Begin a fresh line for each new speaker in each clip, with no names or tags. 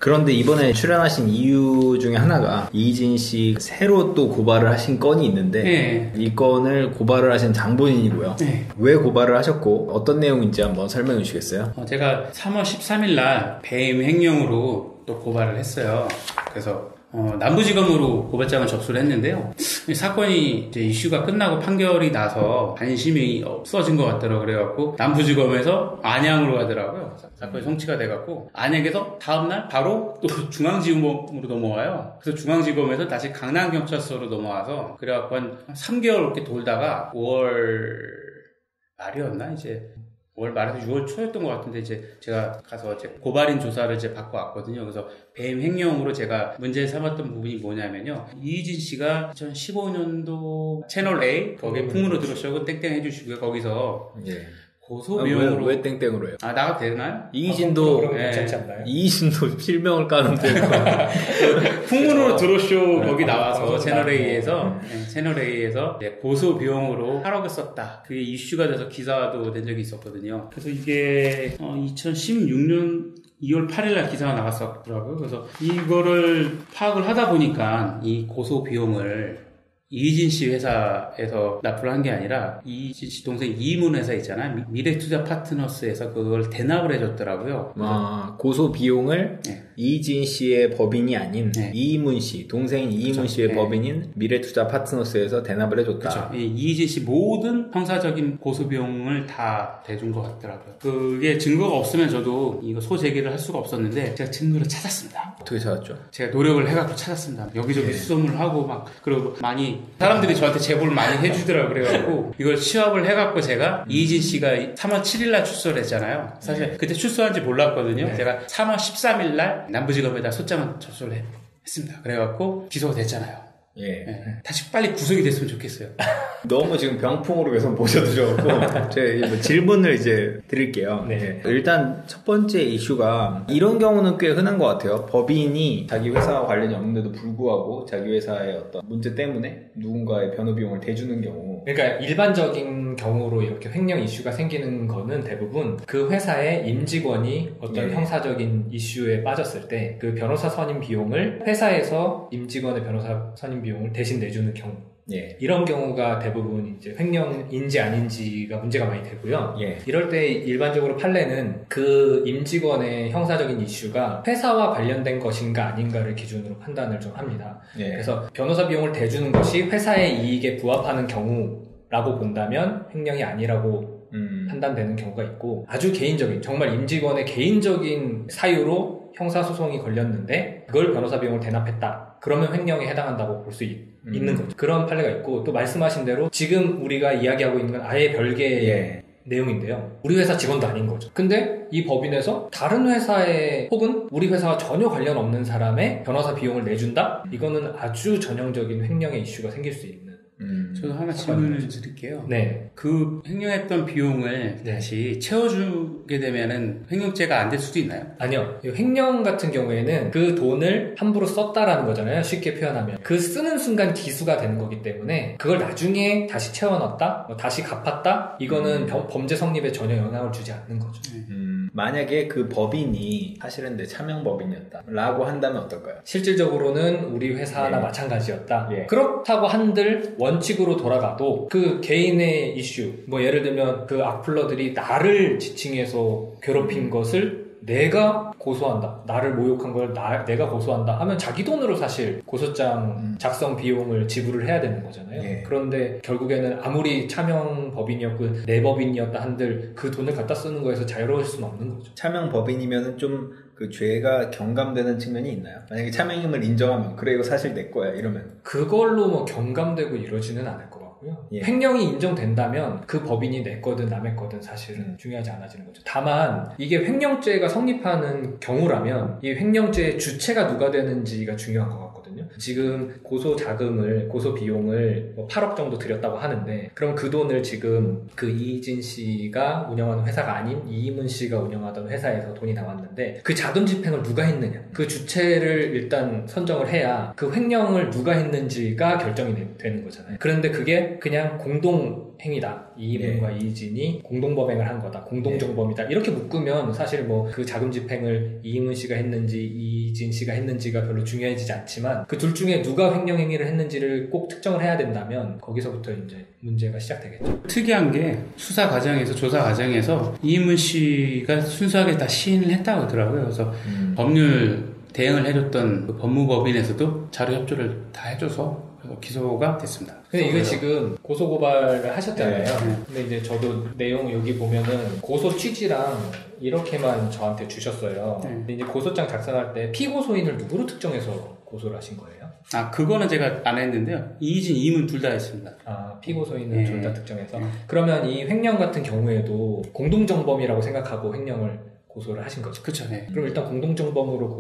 그런데 이번에 출연하신 이유 중에 하나가 이희진 씨 새로 또 고발을 하신 건이 있는데
네.
이 건을 고발을 하신 장본인이고요.
네.
왜 고발을 하셨고 어떤 내용인지 한번 설명해 주시겠어요?
제가 3월 13일 날 배임 횡령으로 또 고발을 했어요. 그래서 남부지검으로 고발장을 접수를 했는데요. 이 사건이 이제 이슈가 끝나고 판결이 나서 관심이 없어진 것 같더라고요. 그래갖고 남부지검에서 안양으로 가더라고요. 사건이 성취가 돼갖고 안양에서 다음날 바로 또 중앙지검으로 넘어와요. 그래서 중앙지검에서 다시 강남경찰서로 넘어와서 그래갖고 한 3개월 이렇게 돌다가 5월 말이었나 이제 5월 말에서 6월 초였던 것 같은데 이제 제가 가서 이제 고발인 조사를 이제 받고 왔거든요. 그래서 배임 횡령으로 제가 문제 삼았던 부분이 뭐냐면요. 이희진 씨가 2015년도 채널 A 거기에 풍문으로 들어오시고 땡땡 해주시고요. 거기서 고소비용으로
왜 땡땡으로 해요?
나가도 되나요?
이희진도
괜찮지 않나요?
이희진도 실명을 까는데
풍문으로 드로쇼 거기 나와서 채널A에서 고소 비용으로 8억을 썼다. 그게 이슈가 돼서 기사도 낸 적이 있었거든요. 그래서 이게 2016년 2월 8일날 기사가 나갔었더라고요. 그래서 이거를 파악을 하다 보니까 이 고소 비용을 이희진 씨 회사에서 납부를 한 게 아니라 이희진 씨 동생 이문 회사 있잖아요. 미래투자 파트너스에서 그걸 대납을 해줬더라고요.
고소 비용을
네.
이희진 씨의 법인이 아닌 이문 씨, 동생인 이문 씨의 법인인 미래투자 파트너스에서 대납을 해줬다.
그렇죠. 이희진 씨 모든 형사적인 고소 비용을 다 대준 것 같더라고요. 그게 증거가 없으면 저도 이거 소제기를 할 수가 없었는데 제가 증거를 찾았습니다.
어떻게 찾았죠?
제가 노력을 해갖고 찾았습니다. 여기저기 수소문을 하고 그리고 많이 사람들이 저한테 제보를 많이 해주더라고요. 그래갖고 이걸 취합을 해갖고 제가 이희진 씨가 3월 7일날 출소를 했잖아요. 사실 그때 출소한지 몰랐거든요. 제가 3월 13일날 남부지검에다 소장을 접수를 했습니다. 그래갖고 기소가 됐잖아요. 다시 빨리 구속이 됐으면 좋겠어요.
너무 지금 병풍으로 계속 모셔두셔갖고 제가 질문을 이제 드릴게요. 일단 첫 번째 이슈가 이런 경우는 꽤 흔한 것 같아요. 법인이 자기 회사와 관련이 없는데도 불구하고 자기 회사의 어떤 문제 때문에 누군가의 변호 비용을 대주는 경우.
그러니까 일반적인 경우로 이렇게 횡령 이슈가 생기는 거는 대부분 그 회사의 임직원이 어떤 형사적인 이슈에 빠졌을 때 그 변호사 선임 비용을 회사에서 임직원의 변호사 선임 비용을 대신 내주는 경우. 이런 경우가 대부분 이제 횡령인지 아닌지가 문제가 많이 되고요. 이럴 때 일반적으로 판례는 그 임직원의 형사적인 이슈가 회사와 관련된 것인가 아닌가를 기준으로 판단을 좀 합니다. 그래서 변호사 비용을 대주는 것이 회사의 이익에 부합하는 경우라고 본다면 횡령이 아니라고 판단되는 경우가 있고, 아주 개인적인, 정말 임직원의 개인적인 사유로 형사소송이 걸렸는데 그걸 변호사 비용을 대납했다. 그러면 횡령에 해당한다고 볼 수 있는 거죠. 그런 판례가 있고, 또 말씀하신 대로 지금 우리가 이야기하고 있는 건 아예 별개의 내용인데요. 우리 회사 직원도 아닌 거죠. 근데 이 법인에서 다른 회사에 혹은 우리 회사와 전혀 관련 없는 사람의 변호사 비용을 내준다? 이거는 아주 전형적인 횡령의 이슈가 생길 수 있는.
저도 하나 질문을 드릴게요. 그 횡령했던 비용을 다시 채워주게 되면은 횡령죄가 안 될 수도 있나요?
아니요. 횡령 같은 경우에는 그 돈을 함부로 썼다라는 거잖아요. 쉽게 표현하면. 그 쓰는 순간 기수가 되는 거기 때문에 그걸 나중에 다시 채워넣었다? 다시 갚았다? 이거는 범죄 성립에 전혀 영향을 주지 않는 거죠.
만약에 그 법인이 사실은 내 차명법인이었다 라고 한다면 어떨까요?
실질적으로는 우리 회사나 마찬가지였다. 그렇다고 한들 원칙으로 돌아가도 그 개인의 이슈, 뭐 예를 들면 그 악플러들이 나를 지칭해서 괴롭힌 것을 내가 고소한다, 나를 모욕한 걸 내가 고소한다 하면 자기 돈으로 사실 고소장 작성 비용을 지불을 해야 되는 거잖아요. 그런데 결국에는 아무리 차명 법인이었고 내 법인이었다 한들 그 돈을 갖다 쓰는 거에서 자유로울 수는 없는 거죠.
차명 법인이면은 좀 그 죄가 경감되는 측면이 있나요? 만약에 차명임을 인정하면 그래 이거 사실 내 거야 이러면
그걸로 뭐 경감되고 이러지는 않을 것 같고요. 횡령이 인정된다면 그 법인이 내 거든 남의 거든 사실은 중요하지 않아지는 거죠. 다만 이게 횡령죄가 성립하는 경우라면 이 횡령죄의 주체가 누가 되는지가 중요한 것 같거든요. 지금 고소 자금을, 고소 비용을 뭐 8억 정도 들였다고 하는데, 그럼 그 돈을 지금 그 이희진 씨가 운영하는 회사가 아닌 이희문 씨가 운영하던 회사에서 돈이 나왔는데 그 자금 집행을 누가 했느냐, 그 주체를 일단 선정을 해야 그 횡령을 누가 했는지가 결정이 되는 거잖아요. 그런데 그게 이게 그냥 공동행위다. 이희문과 이희진이 공동범행을 한 거다. 공동정범이다. 이렇게 묶으면 사실 뭐 그 자금 집행을 이희문 씨가 했는지 이희진 씨가 했는지가 별로 중요해지지 않지만 그 둘 중에 누가 횡령행위를 했는지를 꼭 특정을 해야 된다면 거기서부터 이제 문제가 시작되겠죠.
특이한 게 수사 과정에서 조사 과정에서 이희문 씨가 순수하게 다 시인을 했다고 하더라고요. 그래서 법률 대응을 해줬던 그 법무법인에서도 자료 협조를 다 해줘서 기소가 됐습니다.
근데 이거 지금 고소고발을 하셨잖아요. 근데 이제 저도 내용 여기 보면은 고소 취지랑 이렇게만 저한테 주셨어요. 근데 이제 고소장 작성할 때 피고소인을 누구로 특정해서 고소를 하신 거예요?
그거는 제가 안 했는데요. 이희진, 이희문 둘 다 했습니다.
피고소인을 둘 다 특정해서. 그러면 이 횡령 같은 경우에도 공동정범이라고 생각하고 횡령을 고소를 하신 거죠.
그렇죠. 네.
그럼 일단 공동정범으로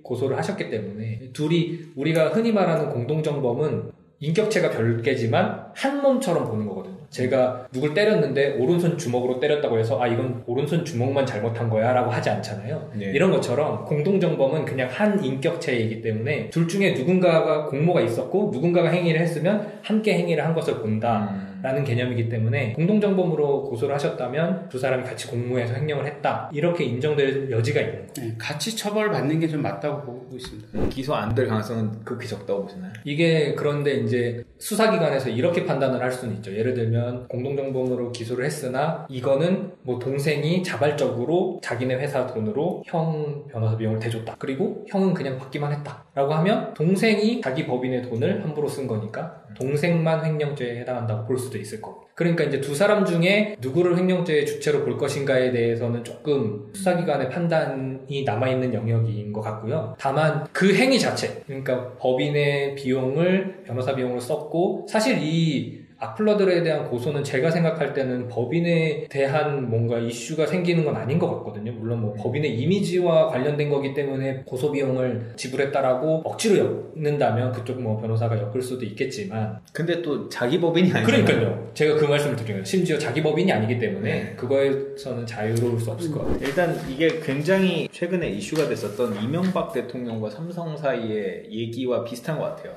고소를 하셨기 때문에 둘이 우리가 흔히 말하는 공동정범은 인격체가 별개지만 한 몸처럼 보는 거거든요. 제가 누굴 때렸는데 오른손 주먹으로 때렸다고 해서 이건 오른손 주먹만 잘못한 거야 라고 하지 않잖아요. 네. 이런 것처럼 공동정범은 그냥 한 인격체이기 때문에 둘 중에 누군가가 공모가 있었고 누군가가 행위를 했으면 함께 행위를 한 것을 본다 라는 개념이기 때문에 공동정범으로 고소를 하셨다면 두 사람이 같이 공모해서 횡령을 했다 이렇게 인정될 여지가 있는 거예요.
네, 같이 처벌받는 게 좀 맞다고 보고 있습니다.
기소 안 될 가능성은 극히 적다고 보시나요?
이게 그런데 이제 수사기관에서 이렇게 판단을 할 수는 있죠. 예를 들면 공동정범으로 기소를 했으나 이거는 뭐 동생이 자발적으로 자기네 회사 돈으로 형 변호사 비용을 대줬다. 그리고 형은 그냥 받기만 했다. 라고 하면 동생이 자기 법인의 돈을 함부로 쓴 거니까 동생만 횡령죄에 해당한다고 볼 수도 있을 거고. 그러니까 이제 두 사람 중에 누구를 횡령죄의 주체로 볼 것인가에 대해서는 조금 수사기관의 판단이 남아있는 영역인 것 같고요. 다만 그 행위 자체, 그러니까 법인의 비용을 변호사 비용으로 썼고 사실 이 악플러들에 대한 고소는 제가 생각할 때는 법인에 대한 뭔가 이슈가 생기는 건 아닌 것 같거든요. 물론 뭐 법인의 이미지와 관련된 거기 때문에 고소 비용을 지불했다라고 억지로 엮는다면 그쪽 뭐 변호사가 엮을 수도 있겠지만
근데 또 자기 법인이 아니잖아요.
그러니까요. 제가 그 말씀을 드린 거예요. 심지어 자기 법인이 아니기 때문에 그거에서는 자유로울 수 없을 것 같아요.
일단 이게 굉장히 최근에 이슈가 됐었던 이명박 대통령과 삼성 사이의 얘기와 비슷한 것 같아요.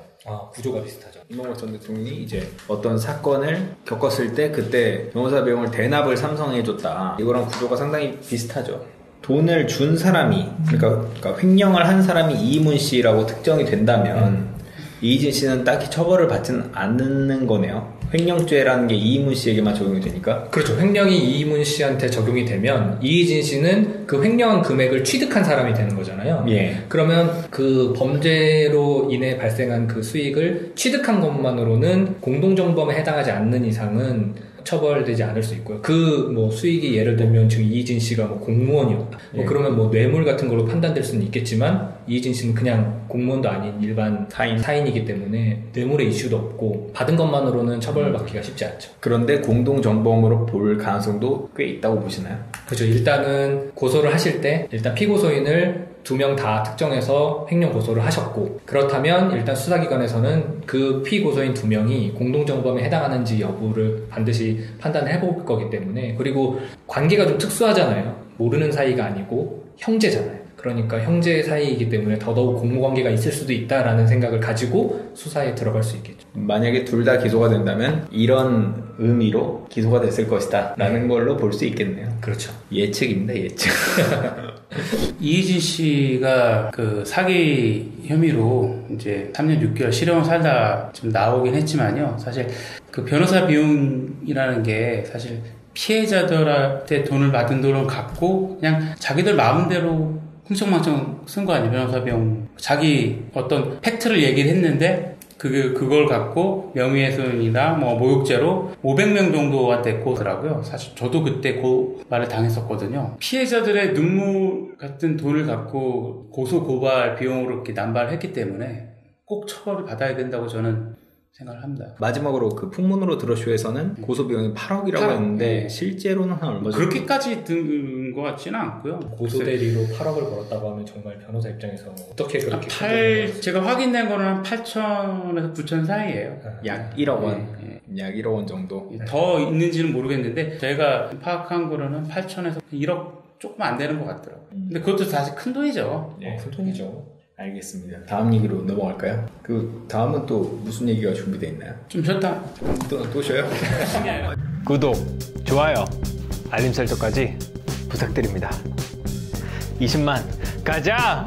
구조가 비슷하죠.
이명박 전 대통령이 이제 어떤 사건을 겪었을 때 그때 변호사 비용을 대납을 삼성에 해줬다. 이거랑 구조가 상당히 비슷하죠. 돈을 준 사람이 그러니까 횡령을 한 사람이 이희문 씨라고 특정이 된다면 이희진 씨는 딱히 처벌을 받지는 않는 거네요. 횡령죄라는 게 이희문 씨에게만 적용이 되니까.
그렇죠. 횡령이 이희문 씨한테 적용이 되면 이희진 씨는 그 횡령한 금액을 취득한 사람이 되는 거잖아요.
예.
그러면 그 범죄로 인해 발생한 그 수익을 취득한 것만으로는 공동정범에 해당하지 않는 이상은 처벌되지 않을 수 있고요. 그 뭐 수익이 예를 들면 지금 이희진 씨가 뭐 공무원이었다. 뭐 그러면 뭐 뇌물 같은 걸로 판단될 수는 있겠지만 이희진 씨는 그냥 공무원도 아닌 일반 타인이기 때문에 뇌물의 이슈도 없고 받은 것만으로는 처벌받기가 쉽지 않죠.
그런데 공동정범으로 볼 가능성도 꽤 있다고 보시나요?
그렇죠. 일단은 고소를 하실 때 일단 피고소인을 2명 다 특정해서 횡령 고소를 하셨고 그렇다면 일단 수사기관에서는 그 피고소인 2명이 공동정범에 해당하는지 여부를 반드시 판단해 볼 거기 때문에 그리고 관계가 좀 특수하잖아요. 모르는 사이가 아니고 형제잖아요. 그러니까 형제 사이이기 때문에 더더욱 공모관계가 있을 수도 있다라는 생각을 가지고 수사에 들어갈 수 있겠죠.
만약에 둘 다 기소가 된다면 이런 의미로 기소가 됐을 것이다 라는 걸로 볼 수 있겠네요.
그렇죠.
예측입니다. 예측.
이희진 씨가 그 사기 혐의로 이제 3년 6개월 실형을 살다 좀 나오긴 했지만요. 사실 그 변호사 비용이라는 게 사실 피해자들한테 돈을 받은 돈을 갖고 그냥 자기들 마음대로 흥청망청 쓴 거 아니에요. 변호사 비용. 자기 어떤 팩트를 얘기를 했는데 그걸 갖고 명예훼손이나 뭐 모욕죄로 500명 정도한테 고소더라고요. 사실 저도 그때 고발을 당했었거든요. 피해자들의 눈물 같은 돈을 갖고 고소 고발 비용으로 이렇게 남발했기 때문에 꼭 처벌을 받아야 된다고 저는 생각을 합니다.
마지막으로 그 풍문으로 들어쇼에서는 고소 비용이 8억이라고 했는데 실제로는 한 얼마 정도?
그렇게까지 든 것 같지는 않고요.
고소 대리로 8억을 벌었다고 하면 정말 변호사 입장에서 어떻게 그렇게
제가 확인된 거는 한 8천에서 9천 사이예요.
약 1억 원. 약 1억 원 정도.
더 있는지는 모르겠는데 제가 파악한 거로는 8천에서 1억 조금 안 되는 것 같더라고요. 근데 그것도 사실 큰 돈이죠.
큰 돈이죠.
알겠습니다. 다음 얘기로 넘어갈까요? 그 다음은 또 무슨 얘기가 준비되어 있나요?
좀 쉬었다.
또 쉬어요?
구독, 좋아요, 알림 설정까지 부탁드립니다. 20만 가자!